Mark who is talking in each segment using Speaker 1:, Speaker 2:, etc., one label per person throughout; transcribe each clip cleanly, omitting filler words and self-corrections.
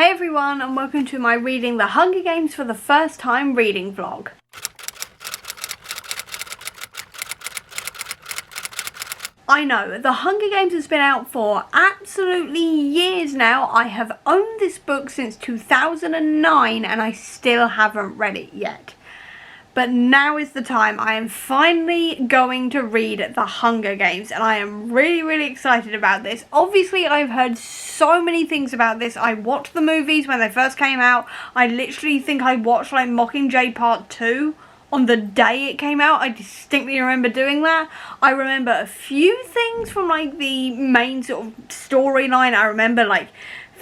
Speaker 1: Hey everyone, and welcome to my reading The Hunger Games for the first time reading vlog. I know, The Hunger Games has been out for absolutely years now. I have owned this book since 2009 and I still haven't read it yet. But now is the time. I am finally going to read The Hunger Games and I am really excited about this. Obviously, I've heard so many things about this. I watched the movies when they first came out. I literally think I watched like Mockingjay Part 2 on the day it came out. I distinctly remember doing that. I remember a few things from like the main sort of storyline. I remember like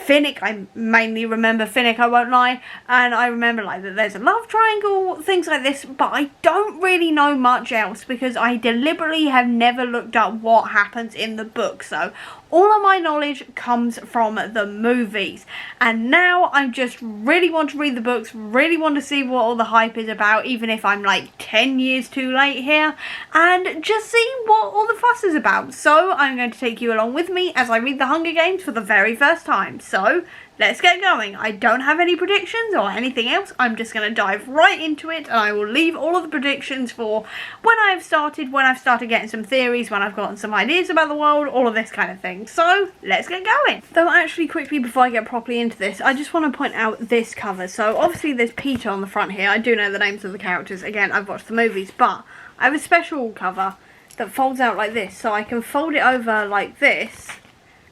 Speaker 1: Finnick, I mainly remember Finnick, I won't lie, and I remember like that there's a love triangle, things like this, but I don't really know much else because I deliberately have never looked up what happens in the book, so all of my knowledge comes from the movies. And now I just really want to read the books, really want to see what all the hype is about, even if I'm like 10 years too late here, and just see what all the fuss is about. So I'm going to take you along with me as I read The Hunger Games for the very first time. So let's get going. I don't have any predictions or anything else. I'm just going to dive right into it, and I will leave all of the predictions for when I've started getting some theories, when I've gotten some ideas about the world, all of this kind of thing. So let's get going. Though actually quickly before I get properly into this, I just want to point out this cover. So obviously there's Peter on the front here. I do know the names of the characters. Again, I've watched the movies, but I have a special cover that folds out like this. So I can fold it over like this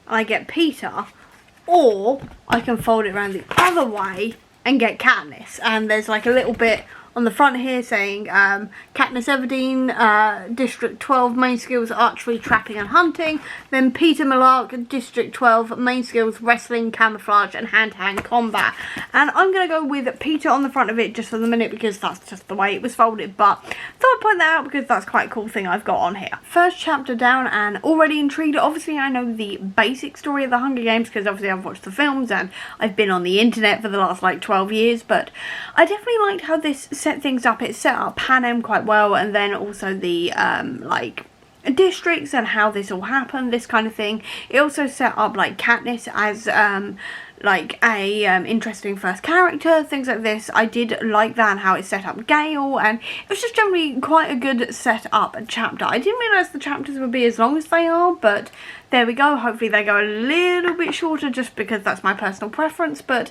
Speaker 1: and I get Peter. Or I can fold it around the other way and get Katniss. And there's like a little bit on the front here saying Katniss Everdeen, District 12, main skills archery, trapping and hunting. Then Peter Millark, District 12, main skills wrestling, camouflage and hand-to-hand combat. And I'm going to go with Peter on the front of it just for the minute because that's just the way it was folded. But thought I'd point that out because that's quite a cool thing I've got on here. First chapter down and already intrigued. Obviously I know the basic story of the Hunger Games because obviously I've watched the films and I've been on the internet for the last like 12 years. But I definitely liked how this set things up. It set up Panem quite well, and then also the like districts and how this all happened, this kind of thing. It also set up like Katniss as like a interesting first character, things like this. I did like that and how it set up Gale, and it was just generally quite a good set up chapter. I didn't realise the chapters would be as long as they are, but there we go. Hopefully they go a little bit shorter just because that's my personal preference, but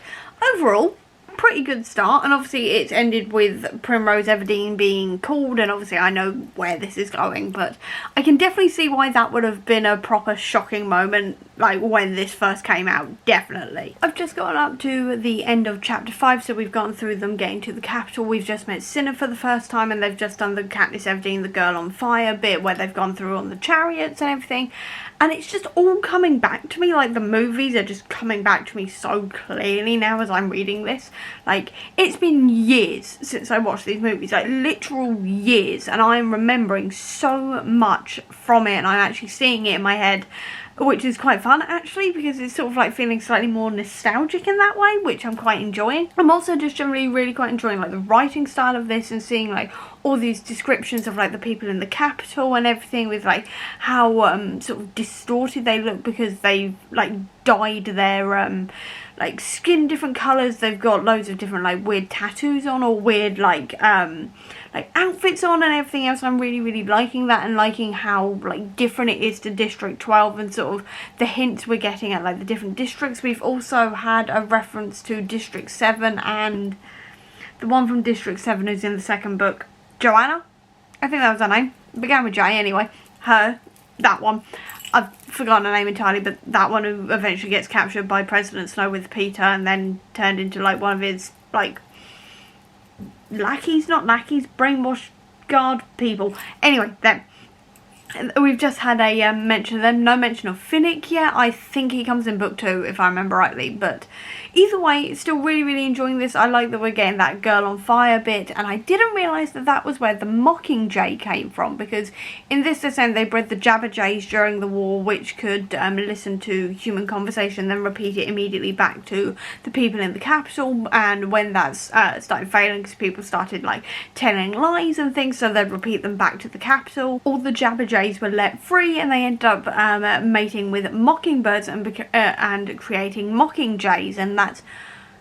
Speaker 1: overall pretty good start. And obviously it's ended with Primrose Everdeen being called, and obviously I know where this is going, but I can definitely see why that would have been a proper shocking moment like when this first came out, definitely. I've just gotten up to the end of chapter 5, so we've gone through them getting to the capital. We've just met Cinna for the first time, and they've just done the Katniss Everdeen, the girl on fire bit where they've gone through on the chariots and everything. And it's just all coming back to me, like the movies are just coming back to me so clearly now as I'm reading this. Like, it's been years since I watched these movies, like literal years, and I'm remembering so much from it, and I'm actually seeing it in my head, which is quite fun actually because it's sort of like feeling slightly more nostalgic in that way, which I'm quite enjoying. I'm also just generally really quite enjoying like the writing style of this and seeing like all these descriptions of like the people in the capital and everything, with like how sort of distorted they look because they've like dyed their like skin different colours. They've got loads of different like weird tattoos on, or weird like outfits on and everything else. I'm really liking that, and liking how like different it is to District 12 and sort of the hints we're getting at like the different districts. We've also had a reference to District 7 and the one from District 7 who's in the second book, Joanna, I think that was her name, it began with J anyway, her, that one. I've forgotten her name entirely, but that one who eventually gets captured by President Snow with Peter and then turned into like one of his like lackeys, not lackeys, brainwash guard people. Anyway, them. We've just had a mention of them, no mention of Finnick yet. I think he comes in book 2 if I remember rightly, but either way, still really enjoying this. I like that we're getting that girl on fire bit, and I didn't realise that that was where the Mockingjay came from, because in this they're saying they bred the Jabberjays during the war, which could listen to human conversation, then repeat it immediately back to the people in the capital, and when that's started failing because people started like telling lies and things, so they'd repeat them back to the capital. All the Jabberjays jays were let free, and they ended up mating with mockingbirds and creating mocking jays, and that's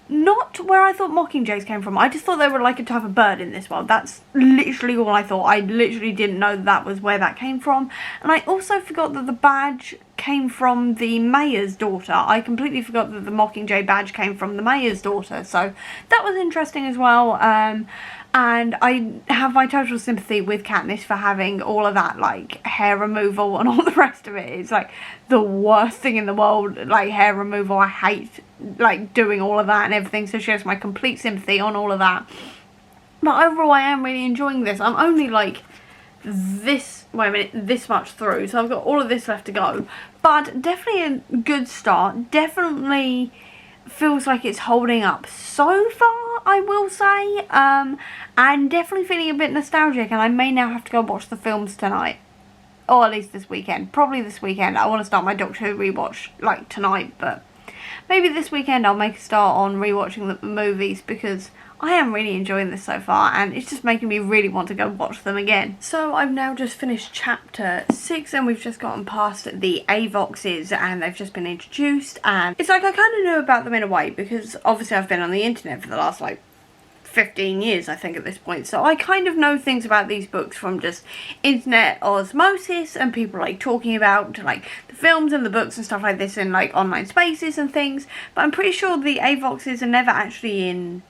Speaker 1: not where I thought mockingjays came from. I just thought they were like a type of bird in this world. That's literally all I thought. I literally didn't know that was where that came from. And I also forgot that the badge came from the mayor's daughter. I completely forgot that the mockingjay badge came from the mayor's daughter. So that was interesting as well. And I have my total sympathy with Katniss for having all of that, like, hair removal and all the rest of it. It's, like, the worst thing in the world, like, hair removal. I hate, like, doing all of that and everything, so she has my complete sympathy on all of that. But overall, I am really enjoying this. I'm only, like, this much through, so I've got all of this left to go. But definitely a good start. Definitely feels like it's holding up so far, I will say. And definitely feeling a bit nostalgic, and I may now have to go watch the films tonight. Or at least this weekend. Probably this weekend. I want to start my Doctor Who rewatch, like, tonight, but maybe this weekend I'll make a start on rewatching the movies, because I am really enjoying this so far, and it's just making me really want to go watch them again. So I've now just finished chapter 6, and we've just gotten past the Avoxes, and they've just been introduced, and it's like I kind of knew about them in a way, because obviously I've been on the internet for the last, like, 15 years, I think, at this point, so I kind of know things about these books from just internet osmosis and people, like, talking about, like, the films and the books and stuff like this in, like, online spaces and things, but I'm pretty sure the Avoxes are never actually in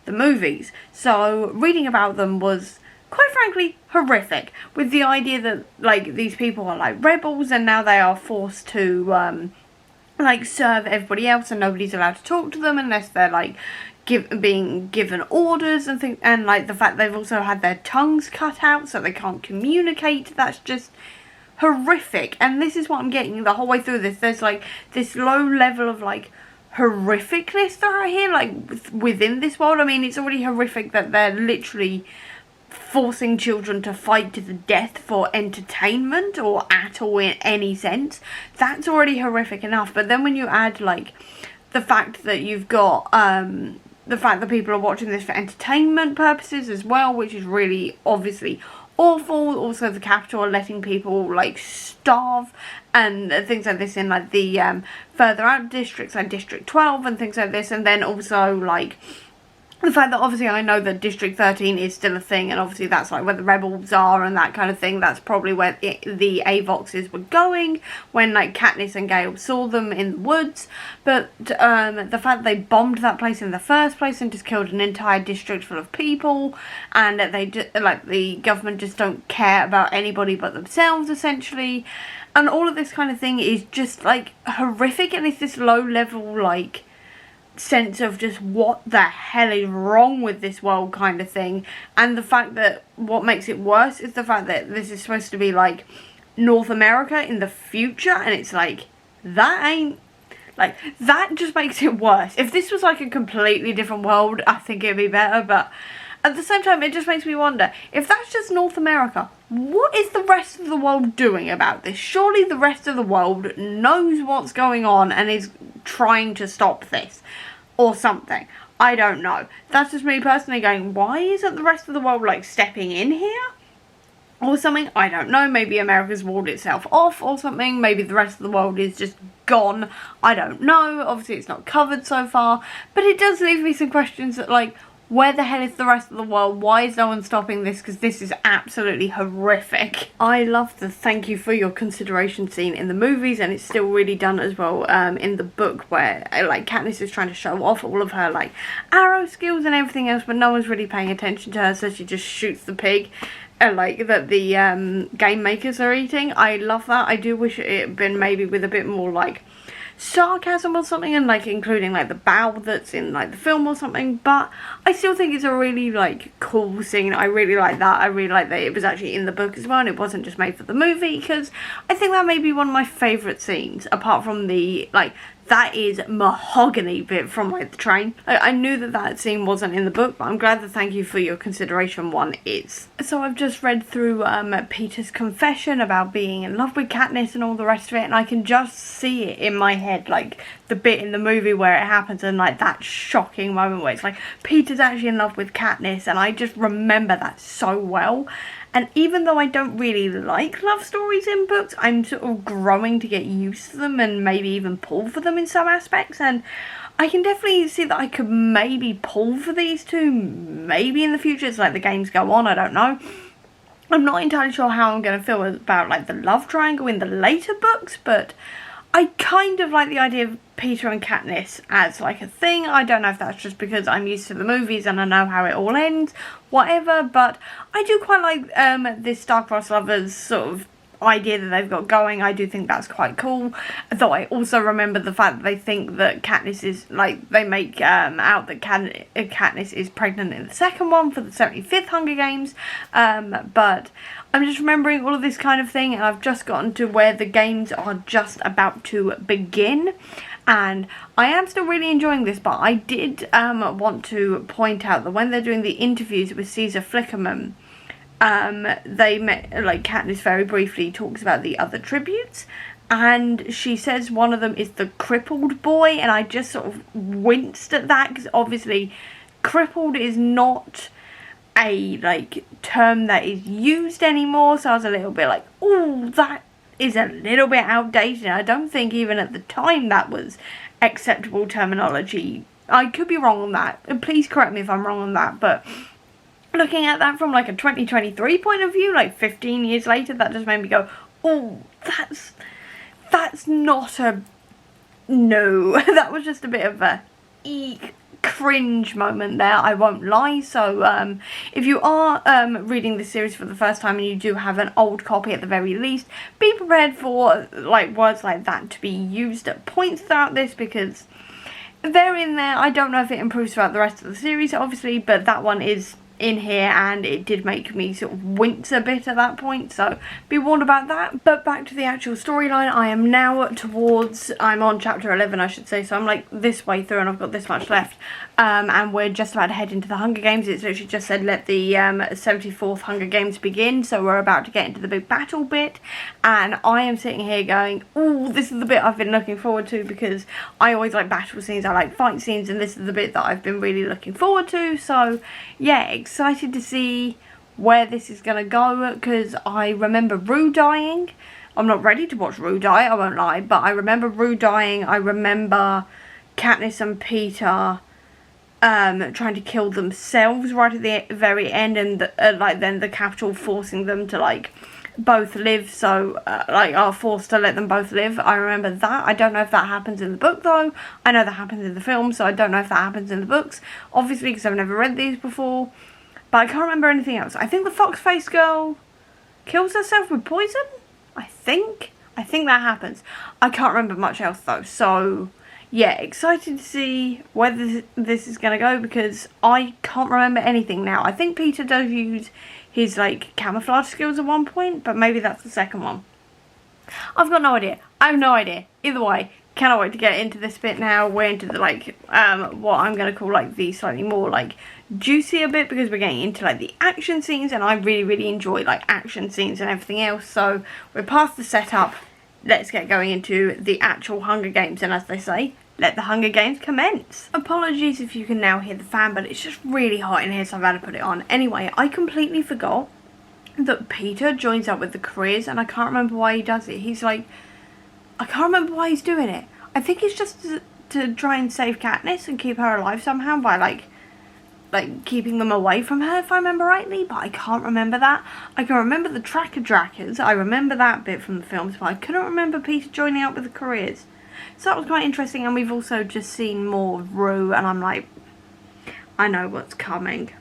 Speaker 1: the movies, so reading about them was, quite frankly, horrific, with the idea that, like, these people are, like, rebels, and now they are forced to, like, serve everybody else, and nobody's allowed to talk to them unless they're, like, being given orders and things, and, like, the fact they've also had their tongues cut out so they can't communicate. That's just horrific, and this is what I'm getting the whole way through this. There's, like, this low level of, like, horrificness that I hear, like, within this world. I mean, it's already horrific that they're literally forcing children to fight to the death for entertainment or at all in any sense. That's already horrific enough, but then when you add, like, the fact that you've got the fact that people are watching this for entertainment purposes as well, which is really obviously awful. Also, the Capitol letting people, like, starve and things like this in, like, the further out districts, like District 12 and things like this, and then also, like, the fact that obviously I know that District 13 is still a thing, and obviously that's, like, where the rebels are and that kind of thing. That's probably where the Avoxes were going when, like, Katniss and Gale saw them in the woods. But the fact that they bombed that place in the first place and just killed an entire district full of people, and that they just, like, the government just don't care about anybody but themselves, essentially. And all of this kind of thing is just, like, horrific, and it's this low level, like, sense of just what the hell is wrong with this world kind of thing. And the fact that what makes it worse is the fact that this is supposed to be, like, North America in the future, and it's like, that ain't, like, that just makes it worse. If this was, like, a completely different world, I think it'd be better, but at the same time, it just makes me wonder, if that's just North America, what is the rest of the world doing about this? Surely the rest of the world knows what's going on and is trying to stop this. Or something. I don't know. That's just me personally going, why isn't the rest of the world, like, stepping in here? Or something. I don't know. Maybe America's walled itself off or something. Maybe the rest of the world is just gone. I don't know. Obviously it's not covered so far. But it does leave me some questions that, like, where the hell is the rest of the world? Why is no one stopping this? Because this is absolutely horrific. I love the thank you for your consideration scene in the movies, and it's still really done as well in the book, where, like, Katniss is trying to show off all of her, like, arrow skills and everything else, but no one's really paying attention to her, so she just shoots the pig, like, that the game makers are eating. I love that. I do wish it had been maybe with a bit more, like, sarcasm or something, and, like, including, like, the bow that's in, like, the film or something, but I still think it's a really, like, cool scene. I really like that. I really like that it was actually in the book as well, and it wasn't just made for the movie, because I think that may be one of my favourite scenes, apart from the, like, that is mahogany bit from, like, the train. I knew that that scene wasn't in the book, but I'm glad that thank you for your consideration one is. So I've just read through Peter's confession about being in love with Katniss and all the rest of it, and I can just see it in my head, like, the bit in the movie where it happens, and, like, that shocking moment where it's like, Peter's actually in love with Katniss, and I just remember that so well. And even though I don't really like love stories in books, I'm sort of growing to get used to them and maybe even pull for them in some aspects. And I can definitely see that I could maybe pull for these two, maybe in the future, as like the games go on, I don't know. I'm not entirely sure how I'm going to feel about like the love triangle in the later books, but I kind of like the idea of Peter and Katniss as like a thing. I don't know if that's just because I'm used to the movies and I know how it all ends, whatever, but I do quite like this Star-Crossed Lovers sort of idea that they've got going. I do think that's quite cool, though I also remember the fact that they think that Katniss is like, they make out that Katniss is pregnant in the second one for the 75th Hunger Games, but I'm just remembering all of this kind of thing, and I've just gotten to where the games are just about to begin, and I am still really enjoying this, but I did want to point out that when they're doing the interviews with Caesar Flickerman, they met, like, Katniss very briefly talks about the other tributes, and she says one of them is the crippled boy, and I just sort of winced at that, because obviously crippled is not a, like, term that is used anymore, so I was a little bit like, oh, that is a little bit outdated. I don't think even at the time that was acceptable terminology. I could be wrong on that, and please correct me if I'm wrong on that, but looking at that from like a 2023 point of view, like 15 years later, that just made me go, oh, that's not a, no. That was just a bit of a eek, cringe moment there, I won't lie. So if you are reading this series for the first time and you do have an old copy at the very least, be prepared for like words like that to be used at points throughout this, because they're in there. I don't know if it improves throughout the rest of the series, obviously, but that one is in here and it did make me sort of wince a bit at that point, so be warned about that. But back to the actual storyline, I am now towards, I'm on chapter 11 I should say, so I'm like this way through and I've got this much left, and we're just about to head into the Hunger Games. It's literally just said let the 74th Hunger Games begin, so we're about to get into the big battle bit, and I am sitting here going, oh, this is the bit I've been looking forward to, because I always like battle scenes, I like fight scenes, and this is the bit that I've been really looking forward to. So yeah, excited to see where this is going to go, because I remember Rue dying. I'm not ready to watch Rue die, I won't lie, but I remember Rue dying. I remember Katniss and Peter trying to kill themselves right at the very end, and like then the Capitol forcing them to like both live, so like are forced to let them both live. I remember that. I don't know if that happens in the book though. I know that happens in the film, so I don't know if that happens in the books, obviously, because I've never read these before. But I can't remember anything else. I think the fox-faced girl kills herself with poison, I think that happens. I can't remember much else though, so yeah, excited to see where this is going to go, because I can't remember anything now. I think Peter does use his like camouflage skills at one point, but maybe that's the second one. I've got no idea. I have no idea. Either way, cannot wait to get into this bit now. We're into the like what I'm going to call like the slightly more like juicier bit, because we're getting into like the action scenes, and I really enjoy like action scenes and everything else. So we're past the setup. Let's get going into the actual Hunger Games, and as they say, let the Hunger Games commence. Apologies if you can now hear the fan, but it's just really hot in here, so I've had to put it on. Anyway, I completely forgot that Peter joins up with the careers, and I can't remember why he does it. He's like, I can't remember why he's doing it. I think it's just to try and save Katniss and keep her alive somehow by like keeping them away from her, if I remember rightly, but I can't remember that. I can remember the tracker drackers, I remember that bit from the films, but I couldn't remember Peter joining up with the careers. So that was quite interesting, and we've also just seen more of Rue, and I'm like, I know what's coming.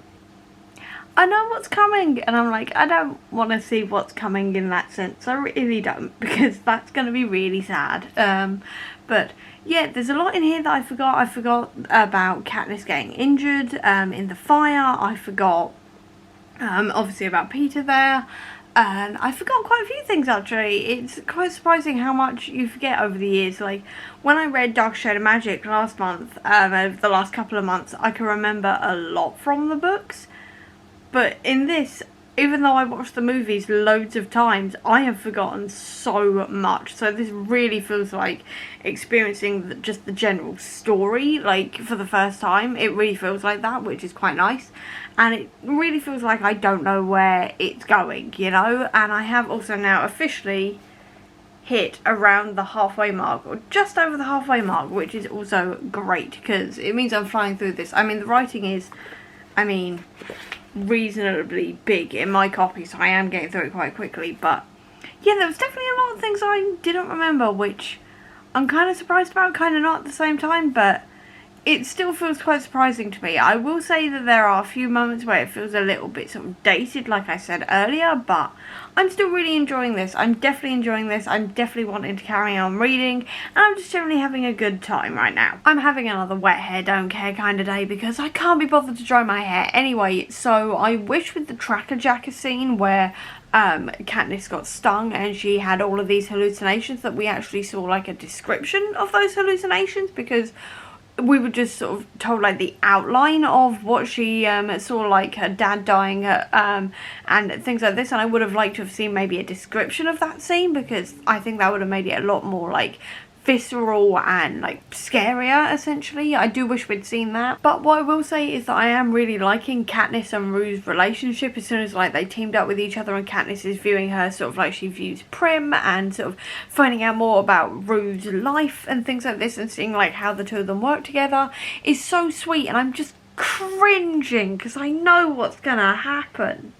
Speaker 1: I know what's coming, and I'm like, I don't want to see what's coming in that sense. I really don't, because that's going to be really sad. But yeah, there's a lot in here that I forgot. I forgot about Katniss getting injured in the fire. I forgot, obviously, about Peter there. And I forgot quite a few things, actually. It's quite surprising how much you forget over the years. Like, when I read Dark Shade of Magic last month, over the last couple of months, I can remember a lot from the books. But in this, even though I watched the movies loads of times, I have forgotten so much. So this really feels like experiencing just the general story, like, for the first time. It really feels like that, which is quite nice. And it really feels like I don't know where it's going, you know? And I have also now officially hit around the halfway mark, or just over the halfway mark, which is also great, because it means I'm flying through this. I mean, the writing is, reasonably big in my copy, so I am getting through it quite quickly. But yeah, there was definitely a lot of things I didn't remember, which I'm kind of surprised about, kind of not at the same time, but it still feels quite surprising to me. I will say that there are a few moments where it feels a little bit sort of dated, like I said earlier, but I'm still really enjoying this. I'm definitely enjoying this. I'm definitely wanting to carry on reading, and I'm just generally having a good time right now. I'm having another wet hair, don't care kind of day, because I can't be bothered to dry my hair. Anyway, so I wish with the Tracker Jacket scene where Katniss got stung and she had all of these hallucinations, that we actually saw like a description of those hallucinations, because we were just sort of told like the outline of what she saw, like her dad dying and things like this, and I would have liked to have seen maybe a description of that scene, because I think that would have made it a lot more like visceral and like scarier, essentially. I do wish we'd seen that. But what I will say is that I am really liking Katniss and Rue's relationship. As soon as like they teamed up with each other and Katniss is viewing her sort of like she views Prim, and sort of finding out more about Rue's life and things like this, and seeing like how the two of them work together is so sweet. And I'm just cringing because I know what's gonna happen.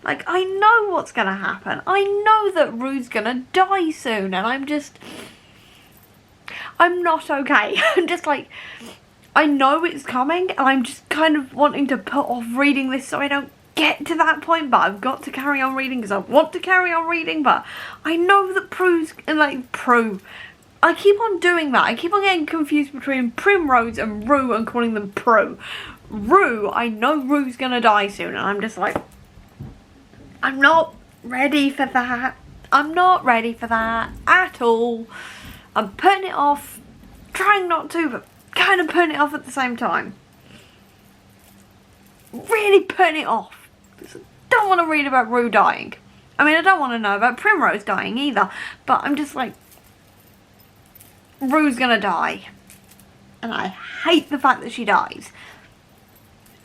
Speaker 1: Like, I know what's gonna happen. I know that Rue's gonna die soon, and I'm not okay. I'm just like, I know it's coming, and I'm just kind of wanting to put off reading this so I don't get to that point, but I've got to carry on reading because I want to carry on reading. But I know that I keep on doing that. I keep on getting confused between Primrose and Rue and calling them Prue. Rue, I know Rue's gonna die soon, and I'm just like, I'm not ready for that. I'm not ready for that at all. I'm putting it off, trying not to, but kind of putting it off at the same time. Really putting it off. Because I don't want to read about Rue dying. I mean, I don't want to know about Primrose dying either, but I'm just like, Rue's gonna die. And I hate the fact that she dies.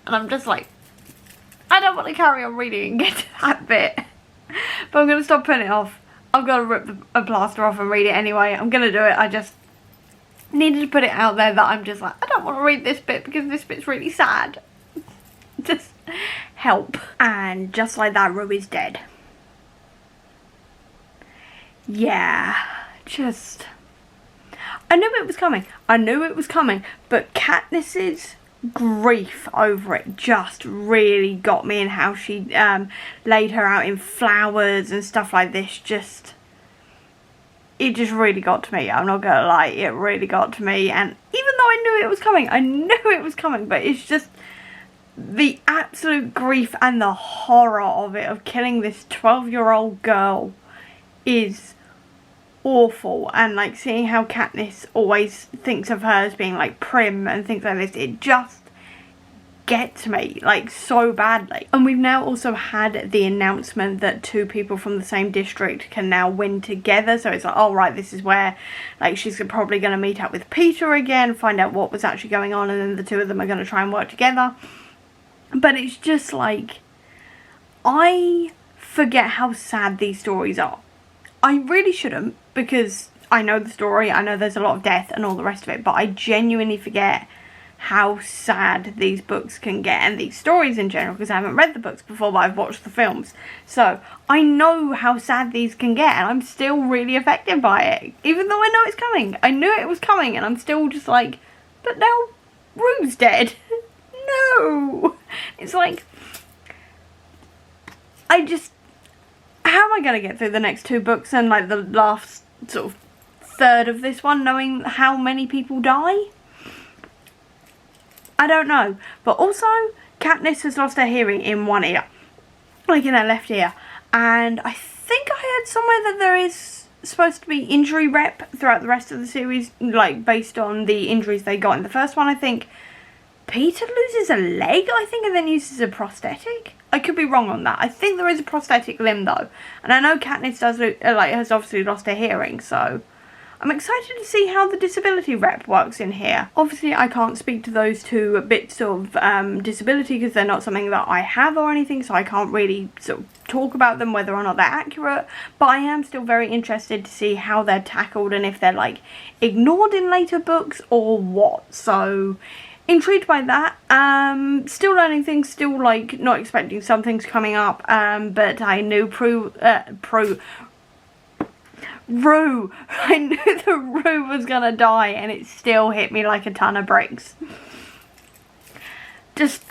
Speaker 1: And I'm just like, I don't want to carry on reading and get to that bit. But I'm going to stop putting it off. I've got to rip a plaster off and read it anyway. I'm going to do it. I just needed to put it out there that I'm just like, I don't want to read this bit because this bit's really sad. Just help. And just like that, Rue is dead. Yeah, just... I knew it was coming. I knew it was coming. But Katniss's grief over it just really got me, and how she laid her out in flowers and stuff like this, it just really got to me. I'm not gonna lie, it really got to me. And even though I knew it was coming, but it's just the absolute grief and the horror of it, of killing this 12-year-old girl, is awful. And like seeing how Katniss always thinks of her as being like Prim and things like this, it just gets me like so badly. And we've now also had the announcement that two people from the same district can now win together, so it's like, oh right, this is where like she's probably going to meet up with Peter again, find out what was actually going on, and then the two of them are going to try and work together. But it's just like, I forget how sad these stories are. I really shouldn't, because I know the story, I know there's a lot of death and all the rest of it, but I genuinely forget how sad these books can get, and these stories in general, because I haven't read the books before, but I've watched the films. So I know how sad these can get, and I'm still really affected by it, even though I know it's coming. I knew it was coming, and I'm still just like, but now Rue's dead. No. It's like, how am I going to get through the next two books and like the last sort of third of this one knowing how many people die? I don't know. But also, Katniss has lost her hearing in one ear, like in her left ear, and I think I heard somewhere that there is supposed to be injury rep throughout the rest of the series, like based on the injuries they got in the first one. I think Peter loses a leg, I think, and then uses a prosthetic. I could be wrong on that. I think there is a prosthetic limb though, and I know Katniss does has obviously lost her hearing, so I'm excited to see how the disability rep works in here. Obviously, I can't speak to those two bits of disability because they're not something that I have or anything, so I can't really sort of talk about them, whether or not they're accurate, but I am still very interested to see how they're tackled and if they're like ignored in later books or what. So intrigued by that. Still learning things, still like not expecting some things coming up, but I knew Rue. I knew that Rue was gonna die, and it still hit me like a ton of bricks. Just,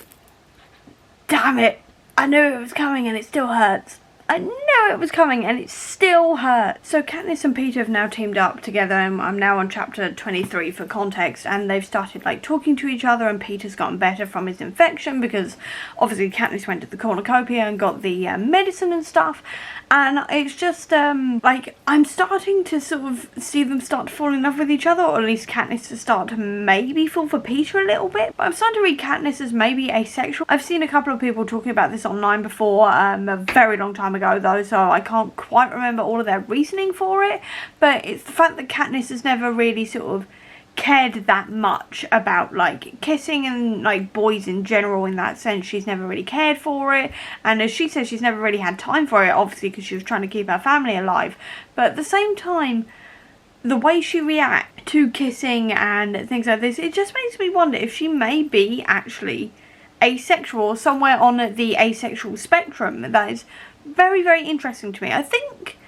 Speaker 1: damn it. I knew it was coming and it still hurts. I knew it was coming and it still hurts. So Katniss and Peter have now teamed up together, and I'm now on chapter 23 for context, and they've started like talking to each other, and Peter's gotten better from his infection because obviously Katniss went to the cornucopia and got the medicine and stuff, and it's just like I'm starting to sort of see them start to fall in love with each other, or at least Katniss to start to maybe fall for Peter a little bit. But I'm starting to read Katniss as maybe asexual. I've seen a couple of people talking about this online before, a very long time ago though, so I can't quite remember all of their reasoning for it, but it's the fact that Katniss has never really sort of cared that much about like kissing and like boys in general. In that sense, she's never really cared for it, and as she says, she's never really had time for it, obviously because she was trying to keep her family alive. But at the same time, the way she reacts to kissing and things like this, it just makes me wonder if she may be actually asexual or somewhere on the asexual spectrum. That is very, very interesting to me. I think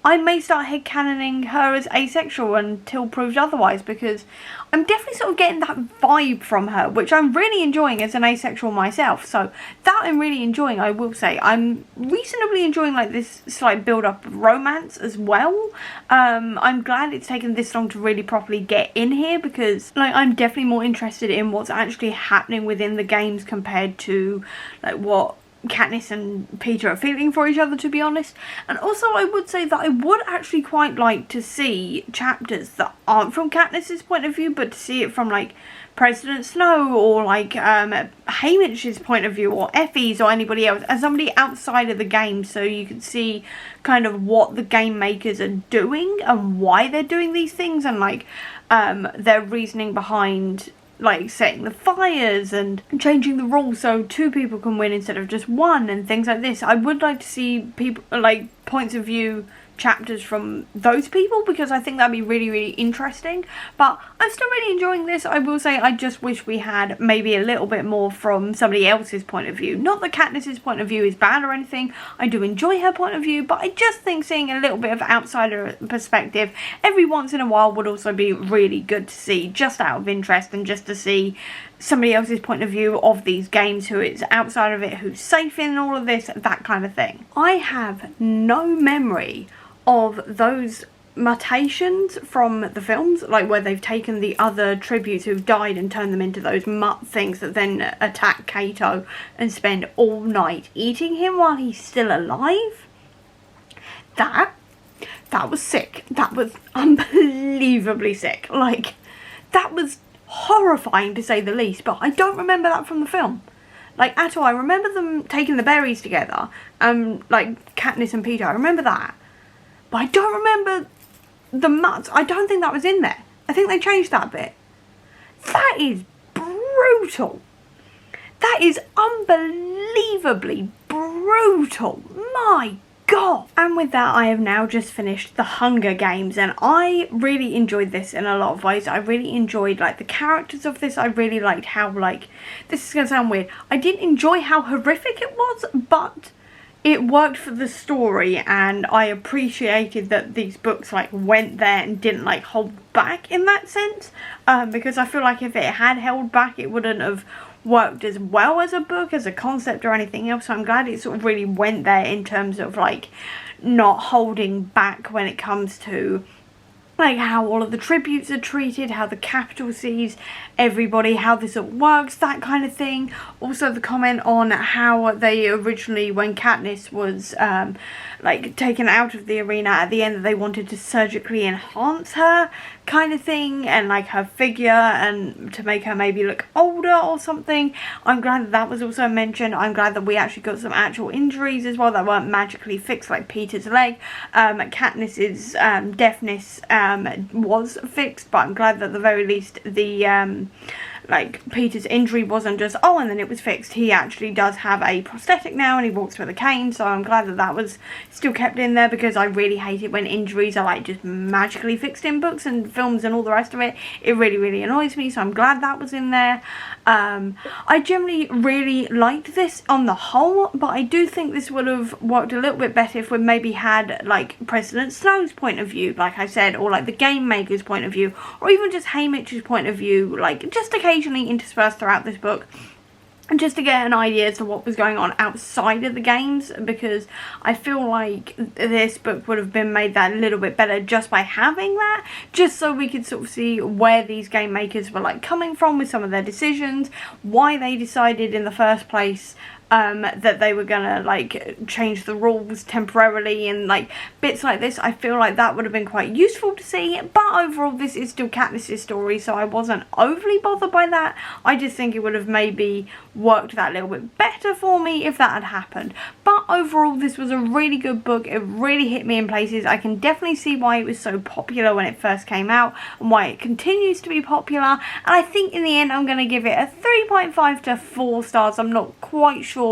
Speaker 1: I may start headcanoning her as asexual until proved otherwise, because I'm definitely sort of getting that vibe from her, which I'm really enjoying as an asexual myself. So that I'm really enjoying, I will say. I'm reasonably enjoying like this slight build-up of romance as well. I'm glad it's taken this long to really properly get in here, because like I'm definitely more interested in what's actually happening within the games compared to like what Katniss and Peter are feeling for each other, to be honest. And also I would say that I would actually quite like to see chapters that aren't from Katniss's point of view, but to see it from like President Snow or like Haymitch's point of view, or Effie's, or anybody else, as somebody outside of the game, so you can see kind of what the game makers are doing and why they're doing these things, and like their reasoning behind like setting the fires and changing the rules so 2 people can win instead of just 1 and things like this. I would like to see people like points of view chapters from those people, because I think that'd be really, really interesting. But I'm still really enjoying this. I will say I just wish we had maybe a little bit more from somebody else's point of view. Not that Katniss's point of view is bad or anything. I do enjoy her point of view, but I just think seeing a little bit of outsider perspective every once in a while would also be really good to see, just out of interest, and just to see somebody else's point of view of these games, who is outside of it, who's safe in all of this, that kind of thing. I have no memory of those mutations from the films, like where they've taken the other tributes who've died and turned them into those mutt things that then attack Cato and spend all night eating him while he's still alive. That was sick. That was unbelievably sick. Like, that was horrifying to say the least, but I don't remember that from the film. Like, at all. I remember them taking the berries together, like Katniss and Peter, I remember that. But I don't remember the mutts. I don't think that was in there. I think they changed that bit. That is brutal. That is unbelievably brutal. My God. And with that, I have now just finished The Hunger Games, and I really enjoyed this in a lot of ways. I really enjoyed like the characters of this. I really liked how, like, this is gonna sound weird, I didn't enjoy how horrific it was, but it worked for the story, and I appreciated that these books like went there and didn't like hold back in that sense, because I feel like if it had held back, it wouldn't have worked as well as a book, as a concept, or anything else. So I'm glad it sort of really went there in terms of like not holding back when it comes to like how all of the tributes are treated, how the capital sees everybody, how this all works, that kind of thing. Also the comment on how they originally, when Katniss was like taken out of the arena at the end, they wanted to surgically enhance her. kind of thing, and like her figure, and to make her maybe look older or something. I'm glad that that was also mentioned. I'm glad that we actually got some actual injuries as well that weren't magically fixed, like Peter's leg. Katniss's deafness was fixed, but I'm glad that at the very least the like Peter's injury wasn't just, oh, and then it was fixed. He actually does have a prosthetic now and he walks with a cane, so I'm glad that that was still kept in there, because I really hate it when injuries are like just magically fixed in books and films and all the rest of it. It really, really annoys me, so I'm glad that was in there. I generally really liked this on the whole, but I do think this would have worked a little bit better if we maybe had like President Snow's point of view, like I said, or like the game maker's point of view, or even just Haymitch's point of view, like just occasionally interspersed throughout this book, and just to get an idea as to what was going on outside of the games, because I feel like this book would have been made that a little bit better just by having that, just so we could sort of see where these game makers were like coming from with some of their decisions, why they decided in the first place that they were gonna like change the rules temporarily, and like bits like this. I feel like that would have been quite useful to see, but overall this is still Katniss's story, so I wasn't overly bothered by that. I just think it would have maybe worked that little bit better for me if that had happened. But overall this was a really good book. It really hit me in places. I can definitely see why it was so popular when it first came out and why it continues to be popular, and I think in the end I'm going to give it a 3.5 to 4 stars. I'm not quite sure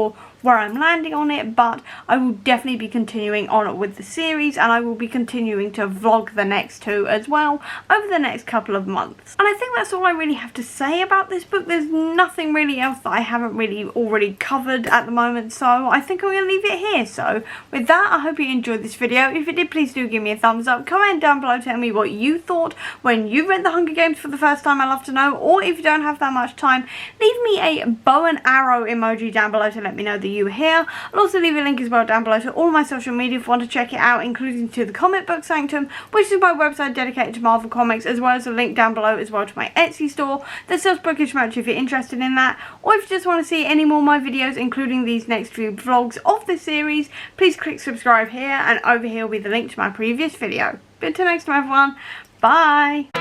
Speaker 1: where I'm landing on it, but I will definitely be continuing on with the series, and I will be continuing to vlog the next two as well over the next couple of months. And I think that's all I really have to say about this book. There's nothing really else that I haven't really already covered at the moment, so I think I'm going to leave it here. So with that, I hope you enjoyed this video. If you did, please do give me a thumbs up. Comment down below, tell me what you thought when you read The Hunger Games for the first time. I'd love to know. Or if you don't have that much time, leave me a bow and arrow emoji down below to let me know that you were here. I'll also leave a link as well down below to all my social media if you want to check it out, including to the Comic Book Sanctum, which is my website dedicated to Marvel Comics, as well as a link down below as well to my Etsy store that sells bookish merch if you're interested in that. Or if you just want to see any more of my videos, including these next few vlogs of this series, please click subscribe here, and over here will be the link to my previous video. But until next time everyone, bye!